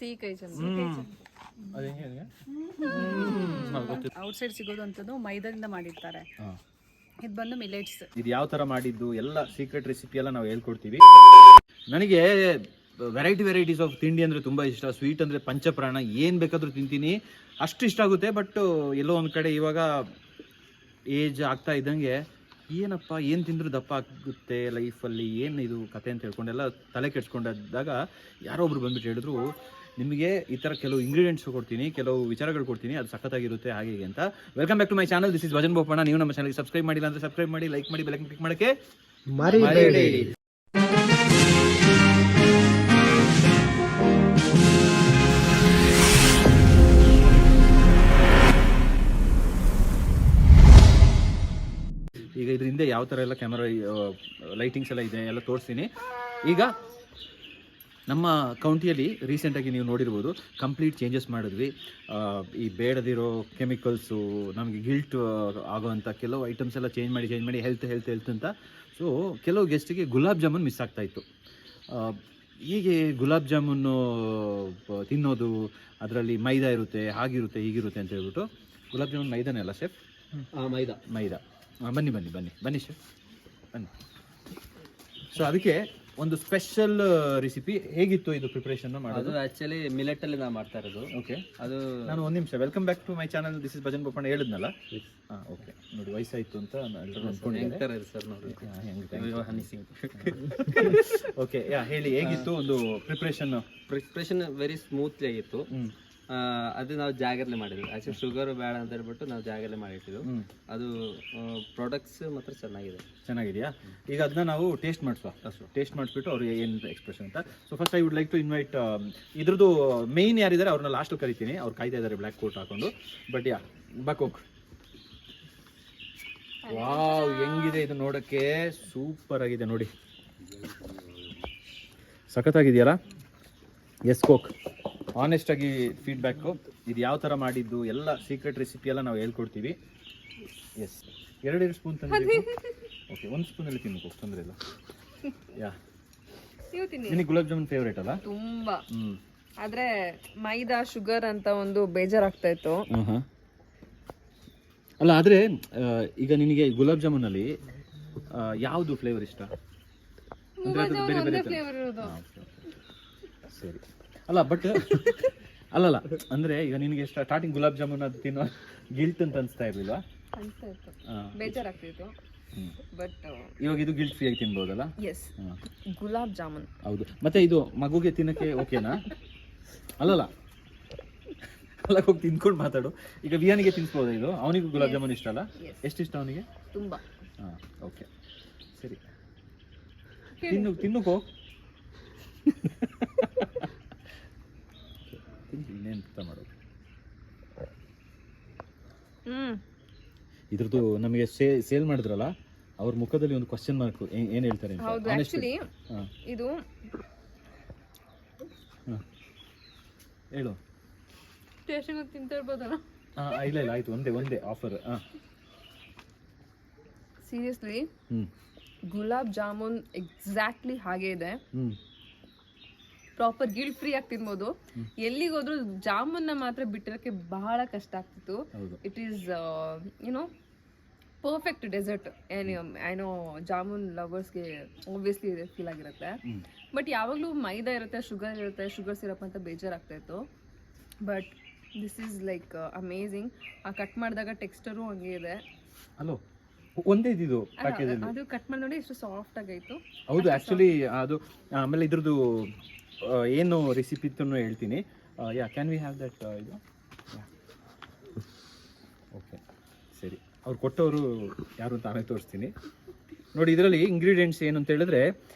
ಸಿಹಿ ಕೈ ಚಂದ. ಔಟ್ ಸೈಡ್ ಸಿಗೋದು ಅಂತದ್ದು ಮೈದಾದಿಂದ ಮಾಡಿರ್ತಾರೆ. ಇದು ಬಂದು ಮಿಲೆಟ್ಸ್. ಇದು ಯಾವ ತರ ಮಾಡಿದ್ದು ಎಲ್ಲ ಸೀಕ್ರೆಟ್ ರೆಸಿಪಿ ಎಲ್ಲ ನಾವು ಹೇಳ್ಕೊಡ್ತೀವಿ. ನನಗೆ ವೆರೈಟೀಸ್ ಆಫ್ ತಿಂಡಿ ಅಂದ್ರೆ ತುಂಬಾ ಇಷ್ಟ. ಸ್ವೀಟ್ ಅಂದ್ರೆ ಪಂಚಪ್ರಾಣ, ಏನ್ ಬೇಕಾದ್ರೂ ತಿಂತೀನಿ, ಅಷ್ಟು ಇಷ್ಟ ಆಗುತ್ತೆ. ಬಟ್ ಎಲ್ಲೋ ಒಂದ್ ಕಡೆ ಇವಾಗ ಏಜ್ ಆಗ್ತಾ ಇದ್ದಂಗೆ ಏನಪ್ಪ ಏನು ತಿಂದ್ರು ದಪ್ಪ ಆಗುತ್ತೆ ಲೈಫಲ್ಲಿ, ಏನು ಇದು ಕತೆ ಅಂತ ಹೇಳ್ಕೊಂಡೆಲ್ಲ ತಲೆ ಕೆಡ್ಸ್ಕೊಂಡಾಗ ಯಾರೋ ಒಬ್ರು ಬಂದ್ಬಿಟ್ಟು ಹೇಳಿದ್ರು, ನಿಮಗೆ ಈ ಥರ ಕೆಲವು ಇಂಗ್ರೀಡಿಯೆಂಟ್ಸ್ ಕೊಡ್ತೀನಿ, ಕೆಲವು ವಿಚಾರಗಳು ಕೊಡ್ತೀನಿ, ಅದು ಸಖತ್ತಾಗಿರುತ್ತೆ ಹಾಗೆ ಅಂತ. Welcome back to my channel, this is Bhajan Bopanna. ನೀವು ನಮ್ಮ ಚಾನಲ್ಗೆ ಸಬ್ಸ್ಕ್ರೈಬ್ ಮಾಡಿಲ್ಲ ಅಂದರೆ ಸಬ್ಸ್ಕ್ರೈಬ್ ಮಾಡಿ, ಲೈಕ್ ಮಾಡಿ, ಬೆಲ್ ಕ್ಲಿಕ್ ಮಾಡೋಕ್ಕೆ ಮರಿಬೇಡಿ. ಈಗ ಇದ್ರ ಹಿಂದೆ ಯಾವ ಥರ ಎಲ್ಲ ಕ್ಯಾಮರಾ ಲೈಟಿಂಗ್ಸ್ ಎಲ್ಲ ಇದೆ ಎಲ್ಲ ತೋರಿಸ್ತೀನಿ. ಈಗ ನಮ್ಮ ಕೌಂಟಿಯಲ್ಲಿ ರೀಸೆಂಟಾಗಿ ನೀವು ನೋಡಿರ್ಬೋದು ಕಂಪ್ಲೀಟ್ ಚೇಂಜಸ್ ಮಾಡಿದ್ವಿ. ಈ ಬೇಡದಿರೋ ಕೆಮಿಕಲ್ಸು, ನಮಗೆ ಗಿಲ್ಟ್ ಆಗೋವಂಥ ಕೆಲವು ಐಟಮ್ಸ್ ಎಲ್ಲ ಚೇಂಜ್ ಮಾಡಿ ಹೆಲ್ತ್ ಅಂತ. ಸೊ ಕೆಲವು ಗೆಸ್ಟಿಗೆ ಗುಲಾಬ್ ಜಾಮೂನ್ ಮಿಸ್ ಆಗ್ತಾಯಿತ್ತು. ಹೀಗೆ ಗುಲಾಬ್ ಜಾಮೂನು ತಿನ್ನೋದು, ಅದರಲ್ಲಿ ಮೈದಾ ಇರುತ್ತೆ, ಹಾಗಿರುತ್ತೆ ಹೀಗಿರುತ್ತೆ ಅಂತ ಹೇಳ್ಬಿಟ್ಟು. ಗುಲಾಬ್ ಜಾಮೂನ್ ಮೈದಾನೇ ಅಲ್ಲ ಶೆಫ್? ಮೈದಾ. ಬನ್ನಿ ಶೆಫ್ ಬನ್ನಿ. ಸೊ ಅದಕ್ಕೆ ಒಂದು ಸ್ಪೆಷಲ್ ರೆಸಿಪಿ. ಹೇಗಿತ್ತು ಇದು ಪ್ರಿಪರೇಷನ್ ಮಾಡೋದು? ಆಕ್ಚುಲಿ ಮಿಲೆಟ್ ಅಲ್ಲಿ ನಾವು ಮಾಡ್ತಾ ಇರೋದು. ಓಕೆ, ಅದು ನಾನು ಒಂದು ನಿಮಿಷ. Welcome back to my channel, this is Bhajan Bopanna ಹೇಳಿದ್ನಲ್ಲ. ಓಕೆ, ನೋಡಿ ವಯಸ್ಸಾಯ್ತು ಅಂತ ಎಲ್ಲರೂ ಅನ್ಕೊಂಡಿದ್ದಾರೆ ಸರ್. ನೋಡಿ ಓಕೆ, ಹೇಳಿ ಹೇಗಿತ್ತು ಒಂದು ಪ್ರಿಪ್ರೇಷನ್ ವೆರಿ ಸ್ಮೂತ್ಲಿ ಆಗಿತ್ತು. ಅದು ನಾವು ಜಾಗರಲ್ಲೇ ಮಾಡಿದ್ವಿ. ಆಕ್ಚುಲಿ ಶುಗರ್ ಬೇಡ ಅಂತ ಹೇಳ್ಬಿಟ್ಟು ನಾವು ಜಾಗರಲ್ಲೇ ಮಾಡಿಟ್ಟಿದ್ದು. ಅದು ಪ್ರಾಡಕ್ಟ್ಸ್ ಮಾತ್ರ ಚೆನ್ನಾಗಿದೆಯಾ? ಈಗ ಅದನ್ನ ನಾವು ಟೇಸ್ಟ್ ಮಾಡಿಸ್ಬಿಟ್ಟು ಅವ್ರಿಗೆ ಏನು ಎಕ್ಸ್ಪ್ರೆಷನ್ ಅಂತ. So first I would like to invite ಇದ್ರದ್ದು ಮೇನ್ ಯಾರಿದ್ದಾರೆ ಅವ್ರನ್ನ ಲಾಸ್ಟಲ್ಲಿ ಕರಿತೀನಿ. ಅವ್ರು ಕಾಯ್ತಾ ಇದ್ದಾರೆ ಬ್ಲ್ಯಾಕ್ ಕೋಟ್ ಹಾಕೊಂಡು. ಬಟ್ ಬಕೋಕ್, ವಾವ್, ಹೆಂಗಿದೆ ಇದು ನೋಡೋಕ್ಕೆ, ಸೂಪರ್ ಆಗಿದೆ ನೋಡಿ, ಸಖತ್ತಾಗಿದೆಯಲ್ಲ. ಎಸ್ ಕೋಕ್, ಆನೆಸ್ಟ್ ಆಗಿ ಫೀಡ್ಬ್ಯಾಕು. ಇದು ಯಾವ ಥರ ಮಾಡಿದ್ದು ಎಲ್ಲ ಸೀಕ್ರೆಟ್ ರೆಸಿಪಿ ಎಲ್ಲ ನಾವು ಹೇಳ್ಕೊಡ್ತೀವಿ. ಎಸ್, 2 ಸ್ಪೂನ್ ತಂದಿದ್ದೀವಿ. ಓಕೆ, 1 ಸ್ಪೂನಲ್ಲಿ ತಿನ್ಬೇಕು, ತೊಂದರೆ ಇಲ್ಲ. ನಿನಗೆ ಗುಲಾಬ್ ಜಾಮೂನ್ ಫೇವ್ರೇಟ್ ಅಲ್ಲ? ತುಂಬಾ. ಆದ್ರೆ ಮೈದಾ ಶುಗರ್ ಅಂತ ಒಂದು ಬೇಜಾರಾಗ್ತಾ ಇತ್ತು. ಅಲ್ಲ, ಆದರೆ ಈಗ ನಿನಗೆ ಗುಲಾಬ್ ಜಾಮೂನಲ್ಲಿ ಯಾವುದು ಫ್ಲೇವರ್ ಇಷ್ಟ? ಸರಿ, ಅಲ್ಲ ಬಟ್ ಅಲ್ಲಲ್ಲ ಅಂದರೆ ಈಗ ನಿನಗೆ ಸ್ಟಾರ್ಟಿಂಗ್ ಗುಲಾಬ್ ಜಾಮೂನ್ ಅದು ತಿನ್ನೋ ಗಿಲ್ಟ್ ಅಂತ ಅನಿಸ್ತಾ ಇರಲಿಲ್ವಾ? ಬೇಜಾರಾಗ್ತಿತ್ತು. ಬಟ್ ಇವಾಗ ಇದು ಗಿಲ್ಟ್ ಫ್ರೀ ಆಗಿ ತಿನ್ಬೋದಲ್ಲ? ಎಸ್, ಗುಲಾಬ್ ಜಾಮೂನ್. ಹೌದು. ಮತ್ತೆ ಇದು ಮಗುಗೆ ತಿನ್ನಕ್ಕೆ ಓಕೆನಾ? ಅಲ್ಲ ಹೋಗಿ ತಿನ್ಕೊಂಡು ಮಾತಾಡು. ಈಗ ವಿಯಾನಿಗೆ ತಿನ್ಸ್ಬೋದ ಇದು? ಅವನಿಗೂ ಗುಲಾಬ್ ಜಾಮೂನ್ ಇಷ್ಟ ಅಲ್ಲ? ಎಷ್ಟು ಇಷ್ಟ ಅವನಿಗೆ? ತುಂಬಾ. ಓಕೆ, ಸರಿ, ತಿನ್ನುಕೋ. ಇನ್ನೇನು ಮಾಡೋದು? ಇದ್ರದ್ದು ನಮಗೆ ಸೇಲ್ ಮಾಡಿದ್ರಲ್ಲ, ಅವ್ರ ಮುಖದಲ್ಲಿ ಒಂದು ಕ್ವಶನ್ ಮಾರ್ಕ್. ಏನು ಹೇಳ್ತಾರೆ? ಹೌದು, ಆಕ್ಚುಲಿ ಇದು ಹೇಳು. ಟೇಸ್ಟಿಂಗ್ ತಿಂತಾ ಇರ್ಬೋದಲ್ಲ? ಇಲ್ಲ ಆಯ್ತು, ಒಂದೇ offer. Seriously gulab jamun exactly ಹಾಗೆ ಇದೆ. ಪ್ರಾಪರ್ ಗಿಲ್ಟ್ ಫ್ರೀ ಆಗಿ ತಿನ್ಬೋದು. ಎಲ್ಲಿಗೋದ್ರೂ ಜಾಮೂನ್ನ ಮಾತ್ರ ಬಿಟ್ಟಿರೋಕ್ಕೆ ಬಹಳ ಕಷ್ಟ ಆಗ್ತಿತ್ತು. It is perfect dessert. I know jamun ಲವರ್ಸ್ಗೆ ಆಬ್ವಿಯಸ್ಲಿ ಫೀಲ್ ಆಗಿರುತ್ತೆ. ಬಟ್ ಯಾವಾಗಲೂ ಮೈದಾ ಇರುತ್ತೆ, ಶುಗರ್ ಸಿರಪ್ ಅಂತ ಬೇಜಾರಾಗ್ತಾ ಇತ್ತು. But this is like amazing. ಆ ಕಟ್ ಮಾಡಿದಾಗ ಟೆಕ್ಸ್ಚರು ಹಂಗೆ ಇದೆ. ಹಲೋ, ಒಂದೇ ಇದು ಪ್ಯಾಕೇಜ್. ಅದು ಕಟ್ ಮಾಡಿ ನೋಡಿ ಎಷ್ಟು ಸಾಫ್ಟ್ ಆಗೈತು. ಹೌದು, ಆ್ಯಕ್ಚುಲಿ ಅದು. ಆಮೇಲೆ ಇದ್ರದ್ದು ಏನು ರೆಸಿಪಿ ಇತ್ತು ಹೇಳ್ತೀನಿ. Can we have that? ಇದು ಓಕೆ, ಸರಿ. ಅವ್ರು ಕೊಟ್ಟವರು ಯಾರು ಅಂತ ಆಮೇಲೆ ತೋರಿಸ್ತೀನಿ. ನೋಡಿ, ಇದರಲ್ಲಿ ಇಂಗ್ರೀಡಿಯೆಂಟ್ಸ್ ಏನು ಅಂತ ಹೇಳಿದ್ರೆ,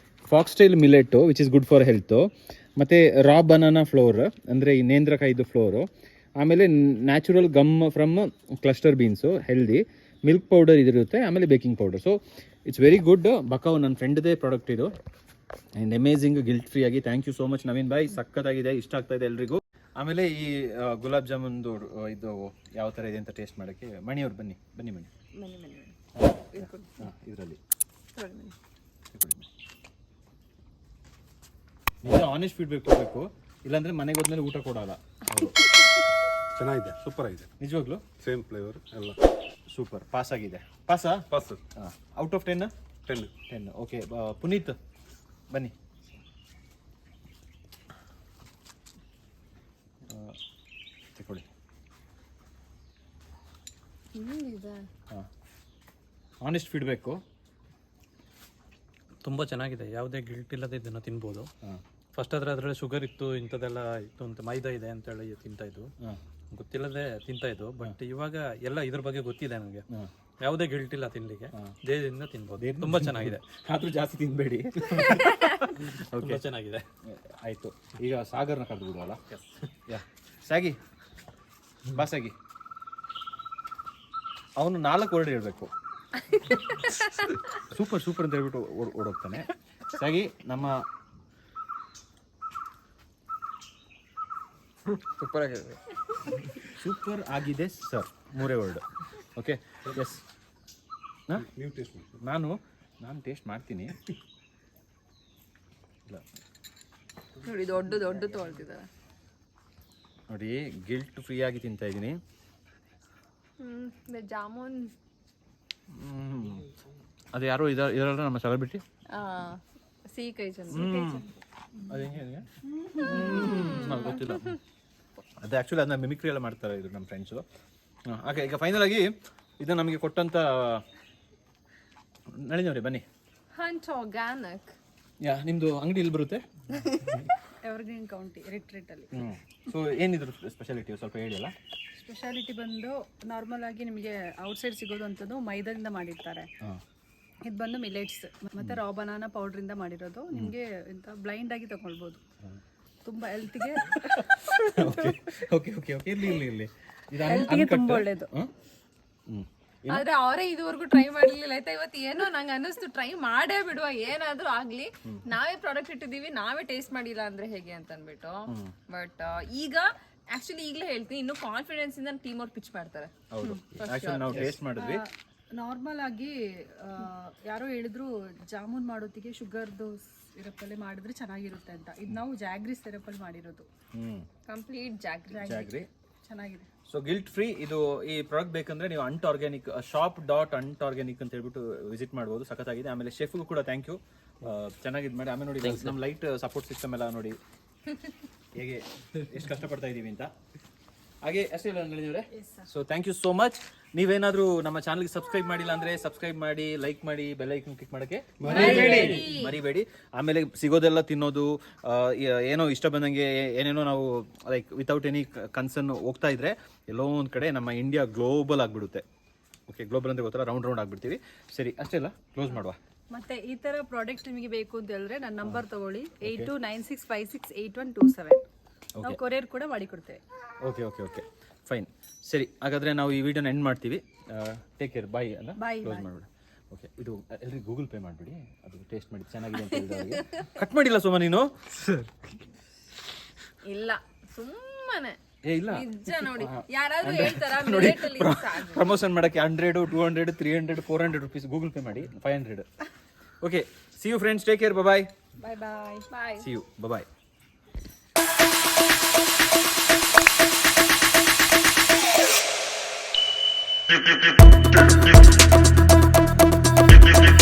foxtail millet which is good for health, ಮತ್ತು ರಾ ಬನಾನಾ ಫ್ಲೋರ್ ಅಂದರೆ ಈ ನೇಂದ್ರಕಾಯಿದು ಫ್ಲೋರು, ಆಮೇಲೆ natural gum from cluster beans healthy, milk powder ಇದಿರುತ್ತೆ, ಆಮೇಲೆ baking powder. So it's very good. ಬಕಾವ್ ನನ್ನ ಫ್ರೆಂಡ್ದೇ ಪ್ರಾಡಕ್ಟ್ ಇದು. ಆ್ಯಂಡ್ ಅಮೇಝಿಂಗ್, ಗಿಲ್ಟ್ ಫ್ರೀ ಆಗಿ. Thank you so much Naveen bye, ಸಕ್ಕತ್ತಾಗಿದೆ, ಇಷ್ಟ ಆಗ್ತಾ ಇದೆ ಎಲ್ರಿಗೂ. ಆಮೇಲೆ ಈ ಗುಲಾಬ್ ಜಾಮೂನ್ದು ಇದು ಯಾವ ಥರ ಇದೆ ಅಂತ ಟೇಸ್ಟ್ ಮಾಡೋಕ್ಕೆ ಮಣಿಯವ್ರು ಬನ್ನಿ. ಇದರಲ್ಲಿ ನಿಜ ಆನೆಸ್ಟ್ ಫೀಡ್ಬ್ಯಾಕ್ ಕೊಡಬೇಕು. ಇಲ್ಲಾಂದರೆ ಮನೆಗೆ ಹೋದ್ಮೇಲೆ ಊಟ ಕೊಡೋಲ್ಲ ಅವರು. ಚೆನ್ನಾಗಿದೆ, ಸೂಪರ್ ಆಗಿದೆ, ನಿಜವಾಗ್ಲೂ ಸೇಮ್ ಫ್ಲೇವರ್ ಎಲ್ಲ ಸೂಪರ್. ಪಾಸ್ ಆಗಿದೆ. ಪಾಸಾ? Pass. Out of 10? 10. Okay. Puneeth ಬನ್ನಿ. ತಗೊಳ್ಳಿ. ಹಾಂ, ಆನೆಸ್ಟ್ ಫೀಡ್ಬ್ಯಾಕು. ತುಂಬ ಚೆನ್ನಾಗಿದೆ, ಯಾವುದೇ ಗಿಲ್ಟ್ ಇಲ್ಲದೆ ಇದನ್ನು ತಿನ್ಬೋದು. ಹಾಂ ಫಸ್ಟ್ ಅದರಲ್ಲಿ ಶುಗರ್ ಇತ್ತು, ಇಂಥದ್ದೆಲ್ಲ ಇತ್ತು ಅಂತ, ಮೈದಾ ಇದೆ ಅಂತೇಳಿ ತಿಂತಾಯಿದ್ದು, ಹಾಂ ಗೊತ್ತಿಲ್ಲದೆ ತಿಂತಾಯಿದ್ದು. ಬಟ್ ಇವಾಗ ಎಲ್ಲ ಇದ್ರ ಬಗ್ಗೆ ಗೊತ್ತಿದೆ ನನಗೆ. ಹಾಂ, ಯಾವುದೇ ಗಿಲ್ಟ್ ಇಲ್ಲ ತಿನ್ನಲಿಕ್ಕೆ, ಧೈರ್ಯದಿಂದ ತಿನ್ಬೋದು. ತುಂಬ ಚೆನ್ನಾಗಿದೆ. ಆದರೂ ಜಾಸ್ತಿ ತಿನ್ನಬೇಡಿ. ತುಂಬ ಚೆನ್ನಾಗಿದೆ. ಆಯಿತು, ಈಗ ಸಾಗರ್ನ ಕರೆದು ಬಿಡುವಲ್ಲ. ಯಾ ಸಾಗಿ, ಬಾಸಾಗಿ. ಅವನು 4 ವರ್ಡ್ ಹೇಳ್ಬೇಕು. ಸೂಪರ್ ಸೂಪರ್ ಅಂತ ಹೇಳ್ಬಿಟ್ಟು ಓಡೋಗ್ತಾನೆ. ಸಾಗಿ, ನಮ್ಮ ಸೂಪರ್ ಆಗಿದೆ. ಸೂಪರ್ ಆಗಿದೆ ಸರ್, 3 ವರ್ಡ್. Okay, yes. ನೀವು ಟೇಸ್ಟ್ ಮಾಡಿ. ನಾನು ಟೇಸ್ಟ್ ಮಾಡ್ತೀನಿ. ಇಲ್ಲ ನೋಡಿ, ದೊಡ್ಡ ತೊಳ್ತಿದ್ದಾರೆ ನೋಡಿ, ಗಿಲ್ಟ್ ಫ್ರೀ ಆಗಿ ತಿಂತಾ ಇದ್ದೀನಿ. ಜಾಮೂನ್ ಅದು ಯಾರೋ ಇದರಲ್ಲ ನಮ್ಮ ಸೆಲೆಬ್ರಿಟಿ. ಸಿಹಿ ಕೈ ಚಂದ. ಅದು ಹೆಂಗೆ ನನಗೆ ಗೊತ್ತಿಲ್ಲ. ಅದು ಆ್ಯಕ್ಚುಲಿ ಅದನ್ನ ಮಿಮಿಕ್ರಿ ಎಲ್ಲ ಮಾಡ್ತಾರೆ ಇದು ನಮ್ಮ ಫ್ರೆಂಡ್ಸು. ಹಾಗೆ ಈಗ ಫೈನಲ್ ಆಗಿ ಇದು ನಮಗೆ ಕೊಟ್ಟಂಥ ನಳಿನವ್ರೆ ಬನ್ನಿ. Hunt organic. ಯಾ, ನಿಮ್ಮದು ಅಂಗಡಿ ಇಲ್ಲಿ ಬರುತ್ತೆ? ಎವರ್ಗ್ರೀನ್ ಕೌಂಟಿ ರಿಟ್ರೀಟಲ್ಲಿ. ಸೊ ಏನಿದ್ರು ಸ್ಪೆಷಾಲಿಟಿ ಸ್ವಲ್ಪ ಹೇಳಿ ಅಲ್ಲ. ಸ್ಪೆಷಾಲಿಟಿ ಬಂದು ನಾರ್ಮಲ್ ಆಗಿ ನಿಮಗೆ ಔಟ್ಸೈಡ್ ಸಿಗೋದು ಅಂಥದ್ದು ಮೈದಾದಿಂದ ಮಾಡಿರ್ತಾರೆ. ಇದು ಬಂದು ಮಿಲೆಟ್ಸ್ ಮತ್ತು ರಾ ಬನಾನಾ ಪೌಡ್ರಿಂದ ಮಾಡಿರೋದು. ನಿಮಗೆ ಇಂಥ ಬ್ಲೈಂಡ್ ಆಗಿ ತಗೊಳ್ಬೋದು, ತುಂಬ ಹೆಲ್ತಿಗೆ ಓಕೆ ಓಕೆ ಓಕೆ, ಇರಲಿ ಇದು ಹೆಲ್ತಿಗೆ ತುಂಬ ಒಳ್ಳೆಯದು. ಆದ್ರೆ ಅವರೇ ಇದುವರೆಗೂ ಟ್ರೈ ಮಾಡ್ಲಿಲ್ಲ ಆಯ್ತಾ. ಇವತ್ತು ಏನೋ ನಂಗೆ ಅನ್ನಿಸ್ತು ಟ್ರೈ ಮಾಡೇ ಬಿಡುವ, ಏನಾದ್ರೂ ಆಗ್ಲಿ. ನಾವೇ ಪ್ರಾಡಕ್ಟ್ ಇಟ್ಟಿದೀವಿ, ನಾವೇ ಟೇಸ್ಟ್ ಮಾಡಿಲ್ಲ ಅಂದ್ರೆ ಹೇಗೆ ಅಂತ ಅಂದ್ಬಿಟ್ಟು. ಬಟ್ ಈಗ ಆಕ್ಚುಲಿ ಈಗಲೇ ಹೇಳ್ತೀನಿ, ಇನ್ನು ಕಾನ್ಫಿಡೆನ್ಸ್ ಇಂದ ಟೀಮ್ ಅವ್ರು ಪಿಚ್ ಮಾಡ್ತಾರೆ. ಹೌದು, ಆಕ್ಚುಲಿ ನಾವು ಟೇಸ್ಟ್ ಮಾಡಿದ್ವಿ. ನಾರ್ಮಲ್ ಆಗಿ ಯಾರೋ ಹೇಳಿದ್ರು ಜಾಮೂನ್ ಮಾಡೋತ್ತಿಗೆ ಶುಗರ್ದು ಸಿರಪ್ಪಲ್ಲೇ ಮಾಡಿದ್ರೆ ಚೆನ್ನಾಗಿರುತ್ತೆ ಅಂತ. ಇದು ನಾವು ಜಾಗ್ರಿ ಸಿರಪ್ಪಲ್ಲಿ ಮಾಡಿರೋದು, ಕಂಪ್ಲೀಟ್ ಜಾಗ್ರಿ. ಚೆನ್ನಾಗಿದೆ. So guilt free. ಇದು ಈ ಪ್ರಾಡಕ್ಟ್ ಬೇಕಂದ್ರೆ ನೀವು ಅಂಟ್ ಆರ್ಗ್ಯಾನಿಕ್ shop.antarganic ಅಂತ ಹೇಳ್ಬಿಟ್ಟು ವಿಸಿಟ್ ಮಾಡ್ಬೋದು. ಸಖತ್ತಾಗಿದೆ. ಆಮೇಲೆ ಶೆಫ್ಗೂ ಕೂಡ ಥ್ಯಾಂಕ್ ಯು, ಚೆನ್ನಾಗಿದ್ದು ಮಾಡಿ. ಆಮೇಲೆ ನೋಡಿ ನಮ್ಮ ಲೈಟ್ ಸಪೋರ್ಟ್ ಸಿಸ್ಟಮ್ ಎಲ್ಲ ನೋಡಿ ಹೇಗೆ ಎಷ್ಟು ಕಷ್ಟಪಡ್ತಾ ಇದ್ದೀವಿ ಅಂತ. ಹಾಗೆ ಅಷ್ಟೇ ಇಲ್ಲ ನಳಿನಿಯವರೇ. So thank you so much. ನೀವೇನಾದರೂ ನಮ್ಮ ಚಾನಲ್ಗೆ ಸಬ್ಸ್ಕ್ರೈಬ್ ಮಾಡಿಲ್ಲ ಅಂದರೆ ಸಬ್ಸ್ಕ್ರೈಬ್ ಮಾಡಿ, ಲೈಕ್ ಮಾಡಿ, ಬೆಲ್ ಐಕನ್ ಕ್ಲಿಕ್ ಮಾಡೋಕ್ಕೆ ಮರಿಬೇಡಿ. ಆಮೇಲೆ ಸಿಗೋದೆಲ್ಲ ತಿನ್ನೋದು, ಏನೋ ಇಷ್ಟ ಬಂದಂಗೆ ಏನೇನೋ ನಾವು ಲೈಕ್ ವಿತೌಟ್ ಎನಿ ಕನ್ಸರ್ನ್ ಹೋಗ್ತಾ ಇದ್ರೆ ಎಲ್ಲೋ ಒಂದು ಕಡೆ ನಮ್ಮ ಇಂಡಿಯಾ ಗ್ಲೋಬಲ್ ಆಗಿಬಿಡುತ್ತೆ. ಓಕೆ, ಗ್ಲೋಬಲ್ ಅಂತ ಗೊತ್ತಲ್ಲ, ರೌಂಡ್ ಆಗಿಬಿಡ್ತೀವಿ. ಸರಿ, ಅಷ್ಟೇ ಇಲ್ಲ, ಕ್ಲೋಸ್ ಮಾಡುವ. ಮತ್ತೆ ಈ ತರ ಪ್ರಾಡಕ್ಟ್ ನಿಮಗೆ ಬೇಕು ಅಂತ ಹೇಳಿದ್ರೆ ನನ್ನ ನಂಬರ್ ತಗೊಳ್ಳಿ, 8296568127. ನಾವು ಕೊರಿಯರ್ ಕೂಡ ಮಾಡಿ ಕೊಡ್ತೇವೆ. Okay okay okay, fine. ಸರಿ, ಹಾಗಾದರೆ ನಾವು ಈ ವಿಡಿಯೋನ ಎಂಡ್ ಮಾಡ್ತೀವಿ. ಟೇಕ್ ಕೇರ್, ಬಾಯ್ ಅಲ್ಲ, ಕ್ಲೋಸ್ ಮಾಡಿಬಿಡಿ. ಓಕೆ, ಇದು ಎಲ್ರಿಗೂ ಗೂಗಲ್ ಪೇ ಮಾಡಿಬಿಡಿ, ಅದು ಟೇಸ್ಟ್ ಮಾಡಿ ಚೆನ್ನಾಗಿದೆ ಅಂತ ಹೇಳಿದವರಿಗೆ. ಕಟ್ ಮಾಡಿಲ್ಲ ಸುಮ್ಮ ನೀನು? ಇಲ್ಲ, ಸುಮ್ಮನೆ ಇಲ್ಲ ನಿಜ. ನೋಡಿ, ಯಾರಾದ್ರೂ ಹೇಳ್ತಾರ ಪ್ರಮೋಷನ್ ಮಾಡಕ್ಕೆ 100, 200, 300, 400 rupees ಗೂಗಲ್ ಪೇ ಮಾಡಿ, 500. Okay, see you friends, take care, bye bye. See you, bye. Tip tip tip tip tip tip tip tip